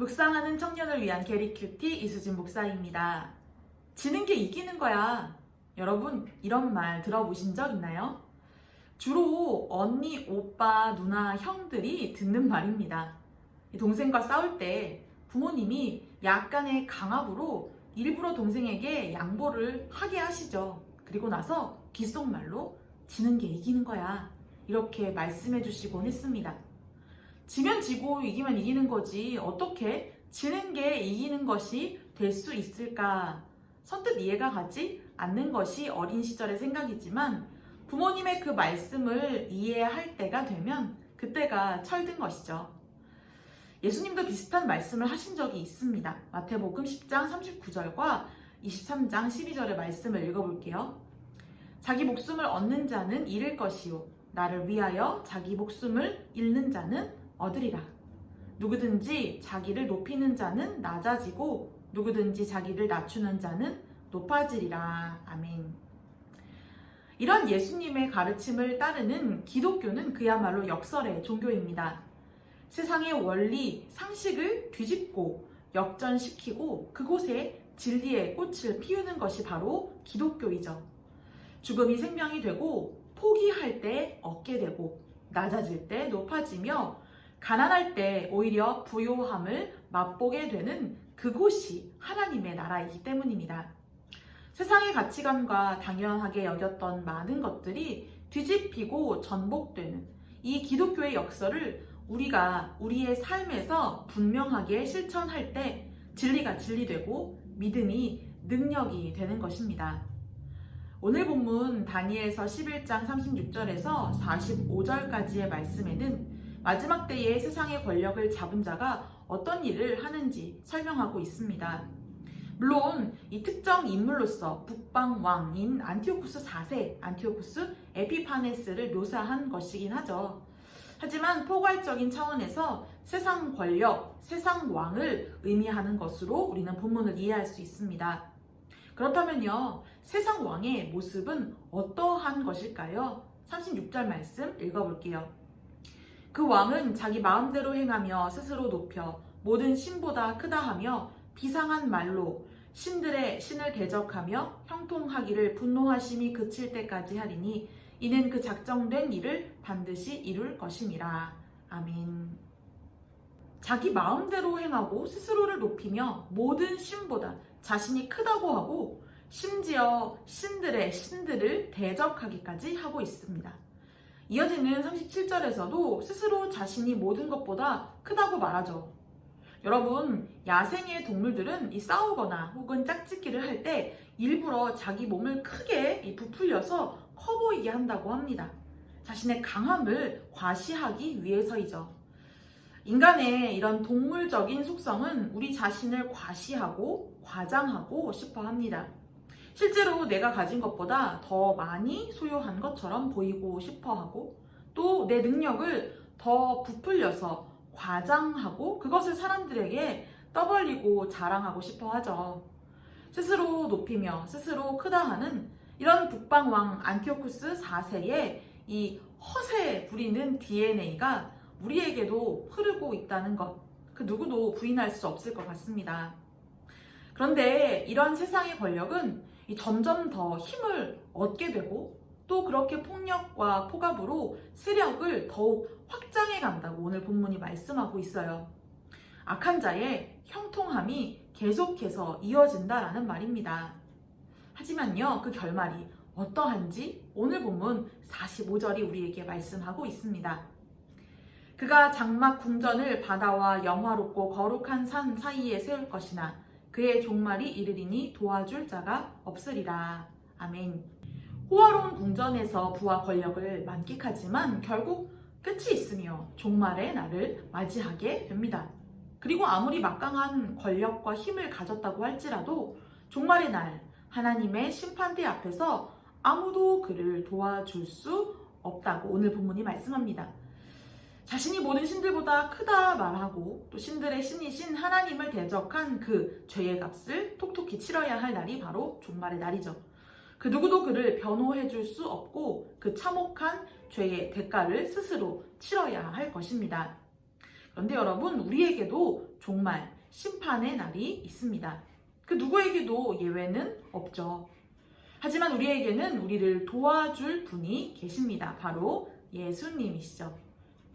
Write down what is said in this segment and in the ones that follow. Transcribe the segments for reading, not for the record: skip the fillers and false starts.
묵상하는 청년을 위한 게리큐티 이수진 목사입니다. 지는 게 이기는 거야. 여러분, 이런 말 들어보신 적 있나요? 주로 언니, 오빠, 누나, 형들이 듣는 말입니다. 동생과 싸울 때 부모님이 약간의 강압으로 일부러 동생에게 양보를 하게 하시죠. 그리고 나서 귓속말로 지는 게 이기는 거야. 이렇게 말씀해 주시곤 했습니다. 지면 지고 이기면 이기는 거지 어떻게 지는 게 이기는 것이 될 수 있을까? 선뜻 이해가 가지 않는 것이 어린 시절의 생각이지만 부모님의 그 말씀을 이해할 때가 되면 그때가 철든 것이죠. 예수님도 비슷한 말씀을 하신 적이 있습니다. 마태복음 10장 39절과 23장 12절의 말씀을 읽어볼게요. 자기 목숨을 얻는 자는 잃을 것이요 나를 위하여 자기 목숨을 잃는 자는 얻으리라. 누구든지 자기를 높이는 자는 낮아지고 누구든지 자기를 낮추는 자는 높아지리라. 아멘. 이런 예수님의 가르침을 따르는 기독교는 그야말로 역설의 종교입니다. 세상의 원리, 상식을 뒤집고 역전시키고 그곳에 진리의 꽃을 피우는 것이 바로 기독교이죠. 죽음이 생명이 되고 포기할 때 얻게 되고 낮아질 때 높아지며 가난할 때 오히려 부요함을 맛보게 되는 그곳이 하나님의 나라이기 때문입니다. 세상의 가치관과 당연하게 여겼던 많은 것들이 뒤집히고 전복되는 이 기독교의 역설을 우리가 우리의 삶에서 분명하게 실천할 때 진리가 진리되고 믿음이 능력이 되는 것입니다. 오늘 본문 다니엘서 11장 36절에서 45절까지의 말씀에는 마지막 때에 세상의 권력을 잡은 자가 어떤 일을 하는지 설명하고 있습니다. 물론 이 특정 인물로서 북방왕인 안티오쿠스 4세, 안티오쿠스 에피파네스를 묘사한 것이긴 하죠. 하지만 포괄적인 차원에서 세상 권력, 세상 왕을 의미하는 것으로 우리는 본문을 이해할 수 있습니다. 그렇다면요, 세상 왕의 모습은 어떠한 것일까요? 36절 말씀 읽어볼게요. 그 왕은 자기 마음대로 행하며 스스로 높여 모든 신보다 크다 하며 비상한 말로 신들의 신을 대적하며 형통하기를 분노하심이 그칠 때까지 하리니 이는 그 작정된 일을 반드시 이룰 것임이라. 아멘. 자기 마음대로 행하고 스스로를 높이며 모든 신보다 자신이 크다고 하고 심지어 신들을 대적하기까지 하고 있습니다. 이어지는 37절에서도 스스로 자신이 모든 것보다 크다고 말하죠. 여러분, 야생의 동물들은 이 싸우거나 혹은 짝짓기를 할 때 일부러 자기 몸을 크게 부풀려서 커 보이게 한다고 합니다. 자신의 강함을 과시하기 위해서이죠. 인간의 이런 동물적인 속성은 우리 자신을 과시하고 과장하고 싶어 합니다. 실제로 내가 가진 것보다 더 많이 소유한 것처럼 보이고 싶어 하고 또 내 능력을 더 부풀려서 과장하고 그것을 사람들에게 떠벌리고 자랑하고 싶어 하죠. 스스로 높이며 스스로 크다 하는 이런 북방왕 안티오쿠스 4세의 이 허세 부리는 DNA가 우리에게도 흐르고 있다는 것, 그 누구도 부인할 수 없을 것 같습니다. 그런데 이런 세상의 권력은 점점 더 힘을 얻게 되고 또 그렇게 폭력과 폭압으로 세력을 더욱 확장해 간다고 오늘 본문이 말씀하고 있어요. 악한 자의 형통함이 계속해서 이어진다라는 말입니다. 하지만요, 그 결말이 어떠한지 오늘 본문 45절이 우리에게 말씀하고 있습니다. 그가 장막 궁전을 바다와 영화롭고 거룩한 산 사이에 세울 것이나 그의 종말이 이르리니 도와줄 자가 없으리라. 아멘. 호화로운 궁전에서 부와 권력을 만끽하지만 결국 끝이 있으며 종말의 날을 맞이하게 됩니다. 그리고 아무리 막강한 권력과 힘을 가졌다고 할지라도 종말의 날 하나님의 심판대 앞에서 아무도 그를 도와줄 수 없다고 오늘 본문이 말씀합니다. 자신이 모든 신들보다 크다 말하고 또 신들의 신이신 하나님을 대적한 그 죄의 값을 톡톡히 치러야 할 날이 바로 종말의 날이죠. 그 누구도 그를 변호해 줄 수 없고 그 참혹한 죄의 대가를 스스로 치러야 할 것입니다. 그런데 여러분, 우리에게도 종말, 심판의 날이 있습니다. 그 누구에게도 예외는 없죠. 하지만 우리에게는 우리를 도와줄 분이 계십니다. 바로 예수님이시죠.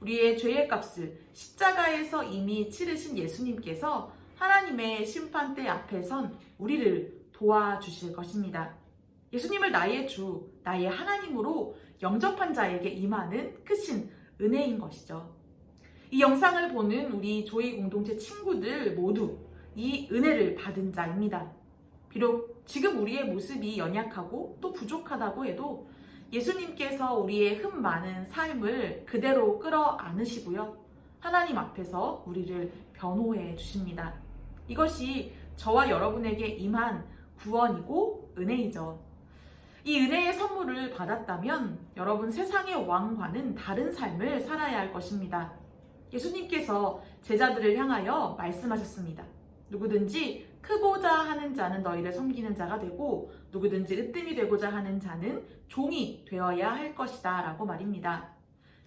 우리의 죄의 값을 십자가에서 이미 치르신 예수님께서 하나님의 심판대 앞에 선 우리를 도와주실 것입니다. 예수님을 나의 주, 나의 하나님으로 영접한 자에게 임하는 크신 은혜인 것이죠. 이 영상을 보는 우리 조이 공동체 친구들 모두 이 은혜를 받은 자입니다. 비록 지금 우리의 모습이 연약하고 또 부족하다고 해도 예수님께서 우리의 흠 많은 삶을 그대로 끌어안으시고요. 하나님 앞에서 우리를 변호해 주십니다. 이것이 저와 여러분에게 임한 구원이고 은혜이죠. 이 은혜의 선물을 받았다면 여러분 세상의 왕과는 다른 삶을 살아야 할 것입니다. 예수님께서 제자들을 향하여 말씀하셨습니다. 누구든지 크고자 하는 자는 너희를 섬기는 자가 되고 누구든지 으뜸이 되고자 하는 자는 종이 되어야 할 것이다 라고 말입니다.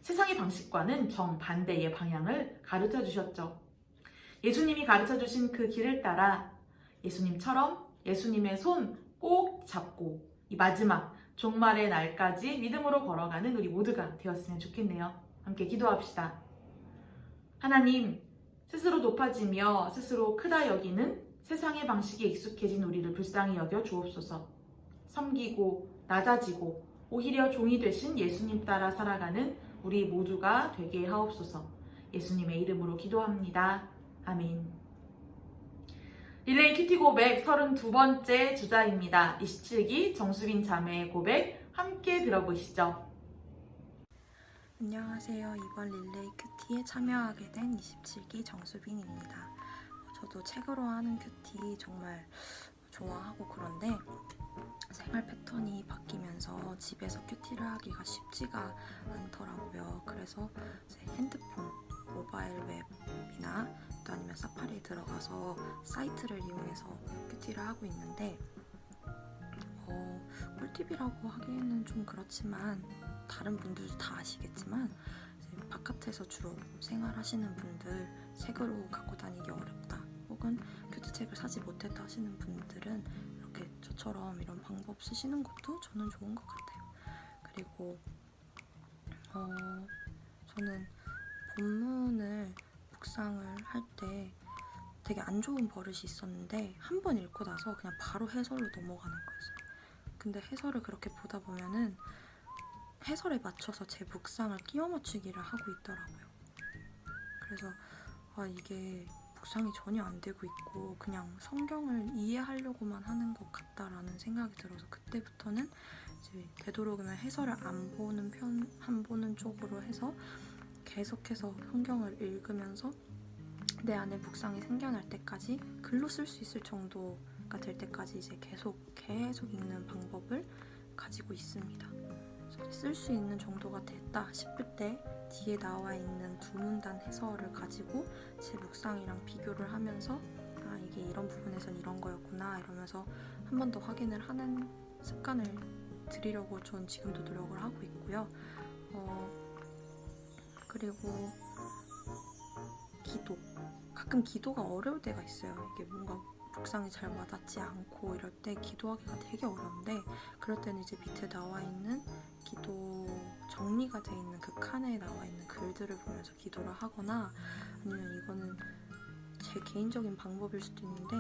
세상의 방식과는 정반대의 방향을 가르쳐 주셨죠. 예수님이 가르쳐 주신 그 길을 따라 예수님처럼 예수님의 손 꼭 잡고 이 마지막 종말의 날까지 믿음으로 걸어가는 우리 모두가 되었으면 좋겠네요. 함께 기도합시다. 하나님, 스스로 높아지며 스스로 크다 여기는 세상의 방식에 익숙해진 우리를 불쌍히 여겨 주옵소서. 섬기고 낮아지고 오히려 종이 되신 예수님 따라 살아가는 우리 모두가 되게 하옵소서. 예수님의 이름으로 기도합니다. 아멘. 릴레이 큐티 고백 32번째 주자입니다. 27기 정수빈 자매의 고백 함께 들어보시죠. 안녕하세요. 이번 릴레이 큐티에 참여하게 된 27기 정수빈입니다. 저도 책으로 하는 큐티 정말 좋아하고 그런데 생활 패턴이 바뀌면서 집에서 큐티를 하기가 쉽지가 않더라고요. 그래서 제 핸드폰, 모바일 웹이나 또 아니면 사파리에 들어가서 사이트를 이용해서 큐티를 하고 있는데 꿀팁이라고 하기에는 좀 그렇지만 다른 분들도 다 아시겠지만 이제 바깥에서 주로 생활하시는 분들 책으로 갖고 다니기 어렵다 혹은 큐티책을 사지 못했다 하시는 분들은 이렇게 저처럼 이런 방법 쓰시는 것도 저는 좋은 것 같아요. 그리고 저는 본문을 묵상을 할 때 되게 안 좋은 버릇이 있었는데 한 번 읽고 나서 그냥 바로 해설로 넘어가는 거였어요. 근데 해설을 그렇게 보다 보면은 해설에 맞춰서 제 묵상을 끼워 맞추기를 하고 있더라고요. 그래서 이게 묵상이 전혀 안 되고 있고 그냥 성경을 이해하려고만 하는 것 같다라는 생각이 들어서 그때부터는 이제 되도록이면 해설을 안 보는 쪽으로 해서 계속해서 성경을 읽으면서 내 안에 묵상이 생겨날 때까지 글로 쓸 수 있을 정도가 될 때까지 이제 계속 읽는 방법을 가지고 있습니다. 쓸 수 있는 정도가 됐다 싶을 때 뒤에 나와 있는 두 문단 해설을 가지고 제 묵상이랑 비교를 하면서 이게 이런 부분에선 이런 거였구나 이러면서 한 번 더 확인을 하는 습관을 들이려고 전 지금도 노력을 하고 있고요. 그리고 기도. 가끔 기도가 어려울 때가 있어요. 이게 뭔가 묵상이 잘 와닿지 않고 이럴 때 기도하기가 되게 어려운데 그럴 때는 이제 밑에 나와 있는 기도 정리가 돼 있는 그 칸에 나와 있는 글들을 보면서 기도를 하거나 아니면 이거는 제 개인적인 방법일 수도 있는데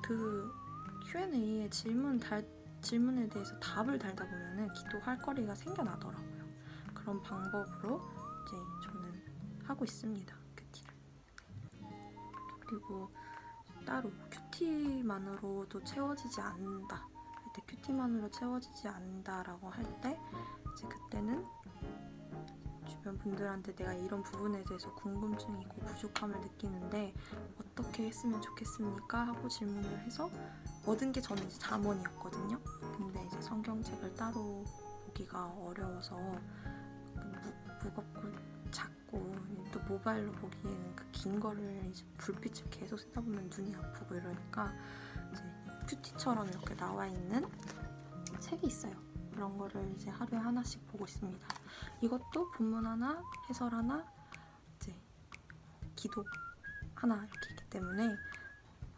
그 Q&A에 질문에 대해서 답을 달다 보면은 기도할 거리가 생겨나더라고요. 그런 방법으로 이제 저는 하고 있습니다. 큐티를. 그리고 따로 큐티만으로도 채워지지 않는다. 그때 큐티만으로 채워지지 않는다라고 할 때 이제 그때는 주변 분들한테 내가 이런 부분에 대해서 궁금증이 있고 부족함을 느끼는데 어떻게 했으면 좋겠습니까? 하고 질문을 해서 얻은 게 저는 이제 잠언이었거든요. 근데 이제 성경책을 따로 보기가 어려워서 무겁고 작고 또 모바일로 보기에는 그 긴 거를 이제 불빛을 계속 쓰다 보면 눈이 아프고 이러니까 이제 큐티처럼 이렇게 나와 있는 책이 있어요. 그런 거를 이제 하루에 하나씩 보고 있습니다. 이것도 본문 하나, 해설 하나, 이제 기도 하나 이렇게 있기 때문에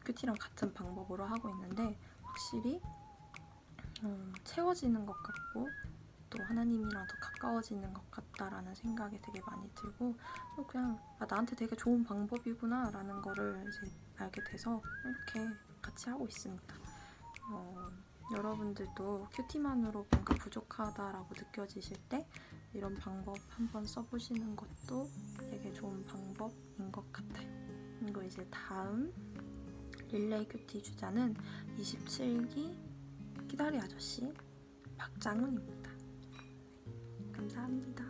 큐티랑 같은 방법으로 하고 있는데 확실히 채워지는 것 같고 또 하나님이랑 더 가까워지는 것 같다라는 생각이 되게 많이 들고 그냥 나한테 되게 좋은 방법이구나 라는 거를 이제 알게 돼서 이렇게 같이 하고 있습니다. 여러분들도 큐티만으로 뭔가 부족하다라고 느껴지실 때 이런 방법 한번 써보시는 것도 되게 좋은 방법인 것 같아요. 그리고 이제 다음 릴레이 큐티 주자는 27기 기다리 아저씨 박장훈입니다. 감사합니다.